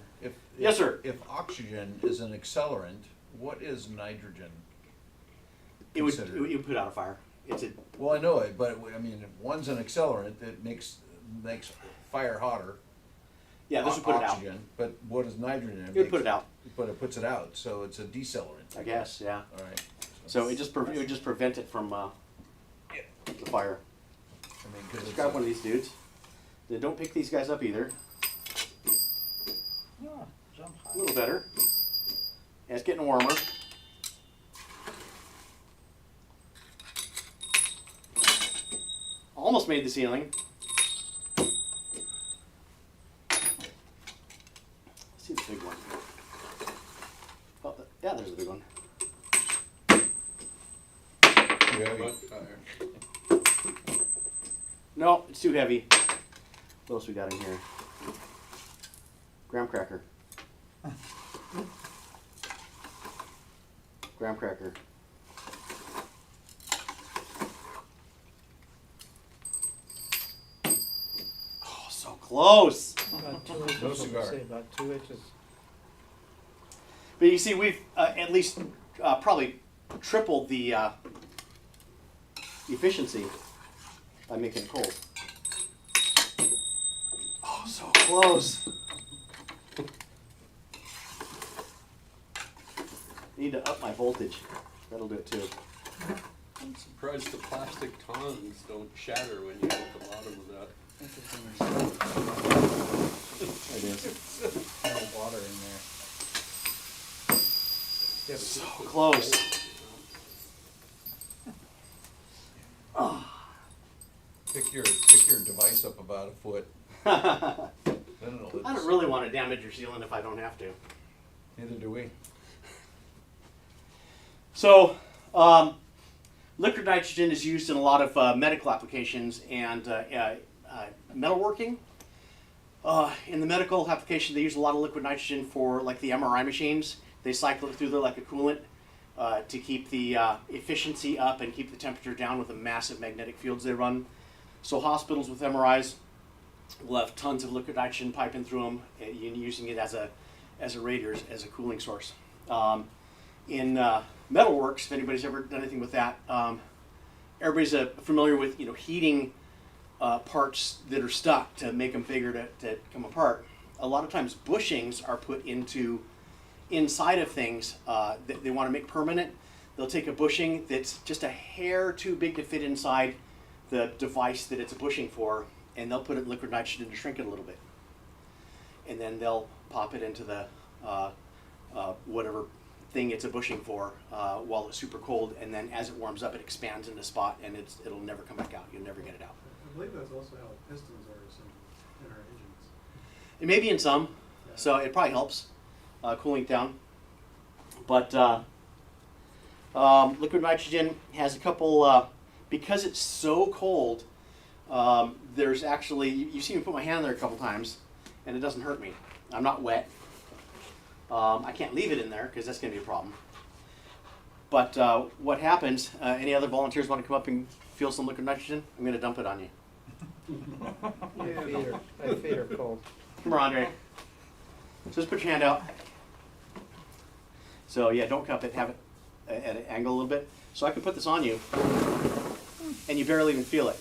S9: Yes, sir.
S1: If oxygen is an accelerant, what is nitrogen?
S9: It would
S1: considered?
S9: put out a fire. It's a,
S1: Well, I know it, but I mean, if one's an accelerant that makes fire hotter.
S9: yeah, this would put it out.
S1: Oxygen, but what is nitrogen?
S9: It would put it out,
S1: But it puts it out, so it's a decelerant.
S9: I guess. Yeah.
S1: All right.
S9: So it would just prevent it from the fire.
S1: I mean, 'cause
S9: Let's
S1: it's
S9: grab
S1: a-
S9: one of these dudes. Then don't pick these guys up either.
S3: Yeah, jump high.
S9: A little better. And it's getting warmer. Almost made the ceiling. Let's see the big one. Oh, yeah, there's the big one.
S1: Yeah,
S9: No, it's too heavy. What else we got in here? Graham cracker. Graham cracker. Oh, so close.
S5: About 2 inches.
S1: No
S5: what we
S1: cigar.
S5: say, about 2 inches.
S9: But you see, we've at least probably tripled the efficiency by making it cold. Oh, so close. Need to up my voltage. That'll do it too.
S6: I'm surprised the plastic tongs don't shatter when you get at the bottom of that.
S9: It is.
S10: No water in there.
S9: So close.
S1: Pick your device up about a foot.
S9: I
S1: Then it'll.
S9: don't really want to damage your ceiling if I don't have to.
S1: Neither do we.
S9: So, liquid nitrogen is used in a lot of medical applications and metalworking. In the medical application, they use a lot of liquid nitrogen for like the MRI machines. They cycle it through there like a coolant to keep the efficiency up and keep the temperature down with the massive magnetic fields they run. So hospitals with MRIs will have tons of liquid nitrogen piping through them and using it as a radiator, as a cooling source. In metalworks, if anybody's ever done anything with that, everybody's familiar with heating parts that are stuck to make them bigger to come apart. A lot of times bushings are put inside of things that they want to make permanent. They'll take a bushing that's just a hair too big to fit inside the device that it's a bushing for, and they'll put it in liquid nitrogen to shrink it a little bit. And then they'll pop it into the whatever thing it's a bushing for while it's super cold, and then as it warms up, it expands in the spot, and it'll never come back out. You'll never get it out.
S8: I believe that's also how pistons are in our engines.
S9: It may be in some, so it probably helps cooling it down. But liquid nitrogen has a couple, because it's so cold, there's actually, you've seen me put my hand there a couple times, and it doesn't hurt me. I'm not wet. I can't leave it in there because that's going to be a problem. But what happens, any other volunteers want to come up and feel some liquid nitrogen? I'm going to dump it on you.
S5: My feet are cold.
S9: Come on, Andre. So just put your hand out. So yeah, don't cup it, have it at an angle a little bit. So I can put this on you, and you barely even feel it.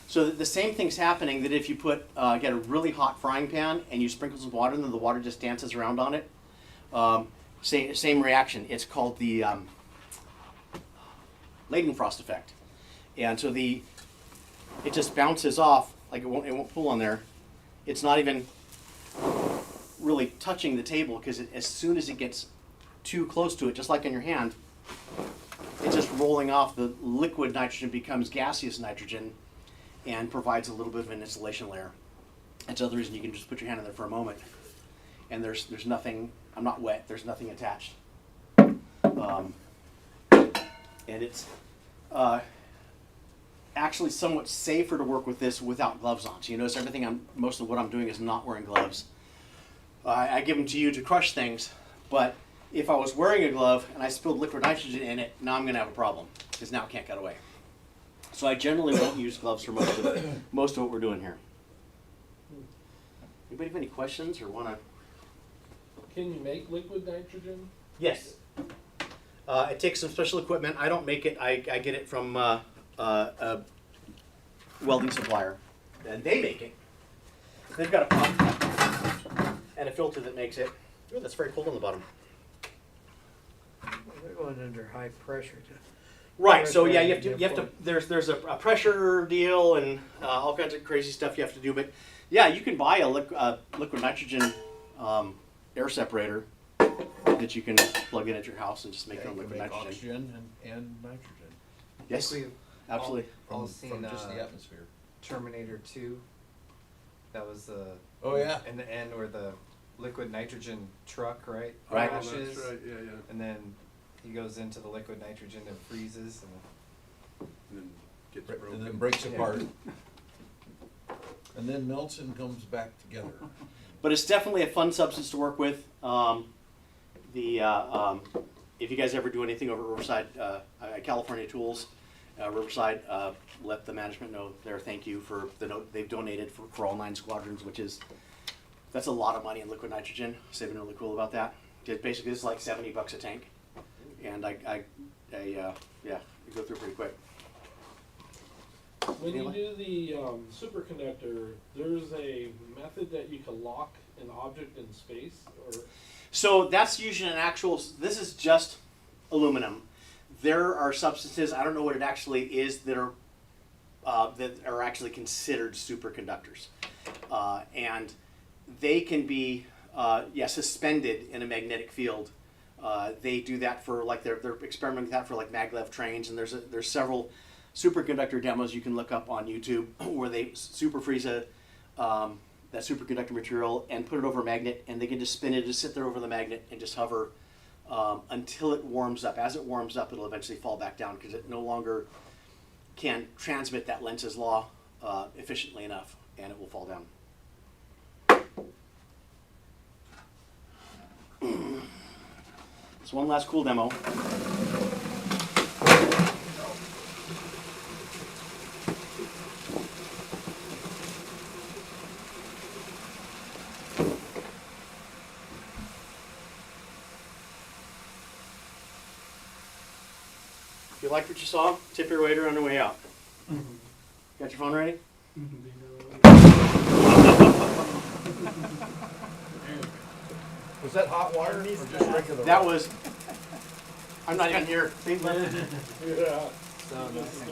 S9: So the same thing's happening that if you get a really hot frying pan and you sprinkle some water and then the water just dances around on it. Same reaction. It's called the Leidenfrost effect. And so it just bounces off, like it won't pull on there. It's not even really touching the table, because as soon as it gets too close to it, just like in your hand, it's just rolling off. The liquid nitrogen becomes gaseous nitrogen and provides a little bit of an insulation layer. That's the other reason you can just put your hand in there for a moment, and there's nothing. I'm not wet. There's nothing attached, and it's actually somewhat safer to work with this without gloves on. So you notice most of what I'm doing is not wearing gloves. I give them to you to crush things, but if I was wearing a glove and I spilled liquid nitrogen in it, now I'm going to have a problem, because now it can't get away. So I generally won't use gloves for most of what we're doing here. Anybody have any questions or want to?
S4: Can you make liquid nitrogen?
S9: Yes. It takes some special equipment. I don't make it. I get it from a welding supplier, and they make it. They've got a pump and a filter that makes it. Ooh, that's very cold on the bottom.
S5: They're going under high pressure to.
S9: Right. So yeah, you have to. There's a pressure deal and all kinds of crazy stuff you have to do. But yeah, you can buy a liquid nitrogen air separator that you can plug in at your house and just make your own liquid nitrogen.
S1: Oxygen and nitrogen.
S9: Yes,
S10: We've
S9: absolutely.
S10: all
S1: From
S10: seen
S1: just the atmosphere.
S10: Terminator 2. That was the
S1: Oh, yeah.
S10: in the end where the liquid nitrogen truck, right?
S9: Right.
S2: Oh, that's
S10: Crashes,
S2: right, yeah.
S10: and then he goes into the liquid nitrogen and freezes, and
S2: And then gets
S1: And
S2: broken.
S1: then breaks
S10: Yeah.
S1: apart. And then melts and comes back together.
S9: But it's definitely a fun substance to work with. If you guys ever do anything over at Riverside, California Tools, Riverside, let the management know their thank you for the note they've donated for all 9 squadrons, that's a lot of money in liquid nitrogen. So they've been really cool about that. Basically, this is like $70 a tank, and yeah, you go through pretty quick.
S4: When you
S9: Anyway.
S4: do the superconductor, there's a method that you can lock an object in space, or
S9: So that's usually this is just aluminum. There are substances, I don't know what it actually is, that are actually considered superconductors. And they can be, suspended in a magnetic field. They do that for, like, they're experimenting with that for, like, maglev trains, and there's several superconductor demos you can look up on YouTube where they super freeze that superconductor material and put it over a magnet, and they can just spin it, just sit there over the magnet and just hover until it warms up. As it warms up, it'll eventually fall back down because it no longer can transmit that Lenz's law efficiently enough, and it will fall down. So one last cool demo. If you liked what you saw, tip your waiter on the way out. Got your phone ready?
S1: Was that hot water or just regular
S9: That
S1: water?
S9: was. I'm not even here.
S4: yeah.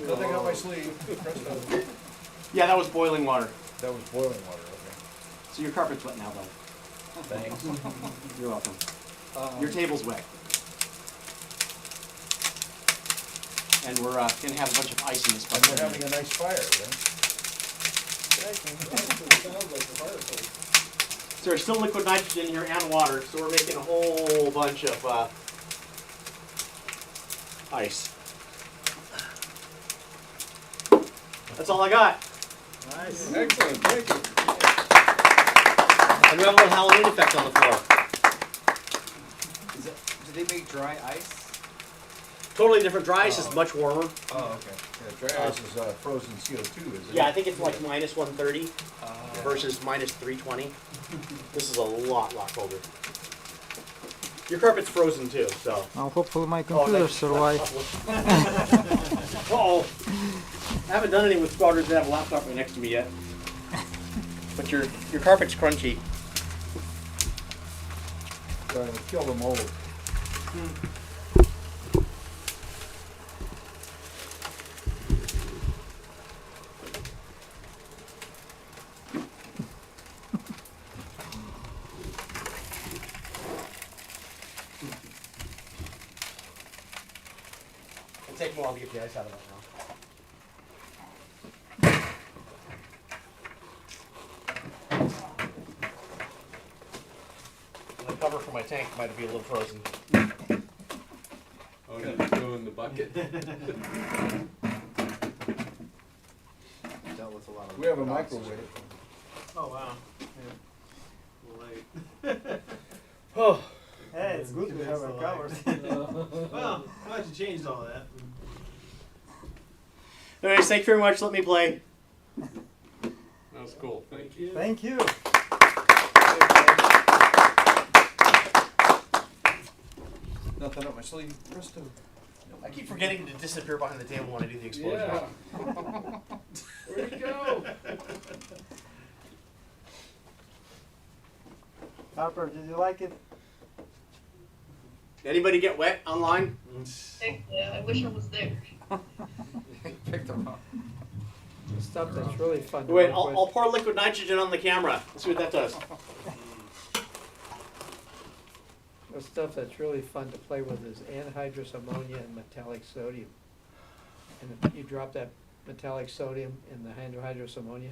S1: Nothing on my sleeve. Presto.
S9: Yeah, that was boiling water.
S1: That was boiling water, okay.
S9: So your carpet's wet now, bud.
S1: Thanks.
S9: You're welcome. Your table's wet. And we're gonna have a bunch of ice in this
S1: And
S9: bucket.
S1: we're having a nice fire, right?
S4: Sounds like a fireplace.
S9: So there's still liquid nitrogen in here and water, so we're making a whole bunch of ice. That's all I got.
S1: Nice.
S2: Excellent, thank you.
S9: And we have a little Halloween effect on the floor.
S10: do they make dry ice?
S9: Totally different. Dry ice is much warmer.
S10: Oh, okay.
S1: Yeah, dry ice is frozen CO2, isn't it?
S9: Yeah, I think it's like minus 130 versus minus 320. This is a lot colder. Your carpet's frozen too, so.
S3: Now hopefully my
S9: computer
S3: survives.
S9: Uh-oh. I haven't done any with Squadrons that have a laptop right next to me yet. But your carpet's crunchy.
S1: Trying to kill the mold.
S9: take a while to get the ice out of it now. The cover for my tank might be a little frozen.
S6: Oh, did it go in the bucket?
S10: Dealt with a lot of.
S1: We have a
S10: liquid oxygen.
S1: microwave.
S8: Oh, wow. Yeah. Light.
S9: Oh.
S3: Hey, it's good we have it covered.
S8: Well, glad you changed all that.
S9: Anyways, thank you very much. Let me play.
S6: That was cool, thank you.
S3: Thank you.
S1: Nothing up my sleeve. Presto.
S9: I keep forgetting to disappear behind the table when I do the explosion.
S4: Yeah. Where'd he go?
S3: Harper, did you like it?
S9: Anybody get wet online?
S11: I wish I was there.
S10: Picked them up.
S5: The stuff that's really fun to
S9: Wait,
S5: work
S9: I'll
S5: with.
S9: pour liquid nitrogen on the camera. Let's see what that does.
S5: The stuff that's really fun to play with is anhydrous ammonia and metallic sodium. And if you drop that metallic sodium in the anhydrous ammonia,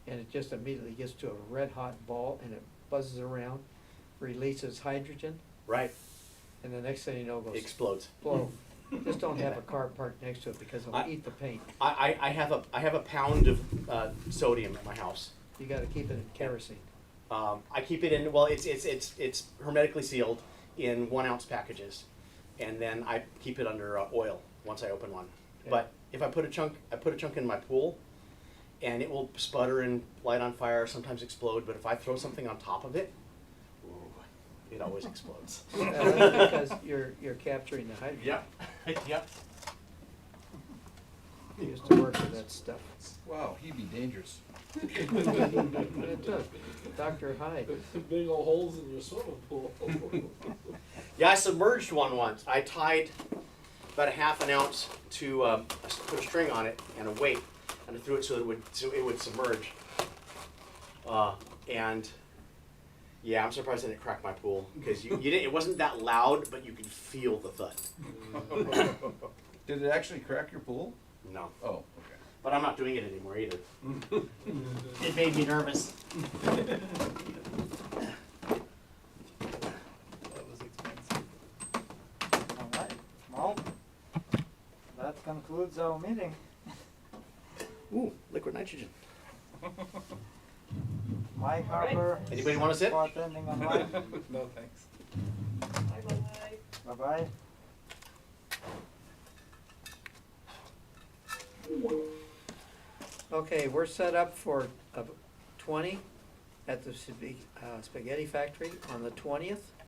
S5: and it just immediately gets to a red hot ball and it buzzes around, releases hydrogen,
S9: Right.
S5: and the next thing you know, it goes
S9: It explodes.
S5: blow. Just don't have a car parked next to it because it'll eat the paint.
S9: I have a pound of sodium at my house.
S5: You gotta keep it in kerosene.
S9: I keep it in, well, it's hermetically sealed in 1 ounce packages, and then I keep it under oil once I open one.
S5: Okay.
S9: But if I put a chunk in my pool, and it will sputter and light on fire, sometimes explode. But if I throw something on top of it, ooh, it always explodes.
S5: That's because you're capturing the hydrogen.
S9: Yep. Yep.
S5: I used to work with that stuff.
S1: Wow, he'd be dangerous.
S5: It took Dr. Hyde.
S4: Big old holes in your swimming pool.
S9: Yeah, I submerged one once. I tied about a half an ounce to put a string on it and a weight, and I threw it so it would submerge. And yeah, I'm surprised it didn't crack my pool because you didn't. It wasn't that loud, but you could feel the thud.
S1: Did it actually crack your pool?
S9: No,
S1: Oh, okay.
S9: but I'm not doing it anymore either. It made me nervous.
S10: That was expensive.
S3: All right. Well, that concludes our meeting.
S9: Ooh, liquid nitrogen.
S3: Mike Harper.
S9: Anybody wanna sit?
S3: For attending online.
S10: No thanks.
S11: Bye-bye.
S3: Bye-bye.
S5: Okay, we're set up for 20 at the Spaghetti Factory on the 20th.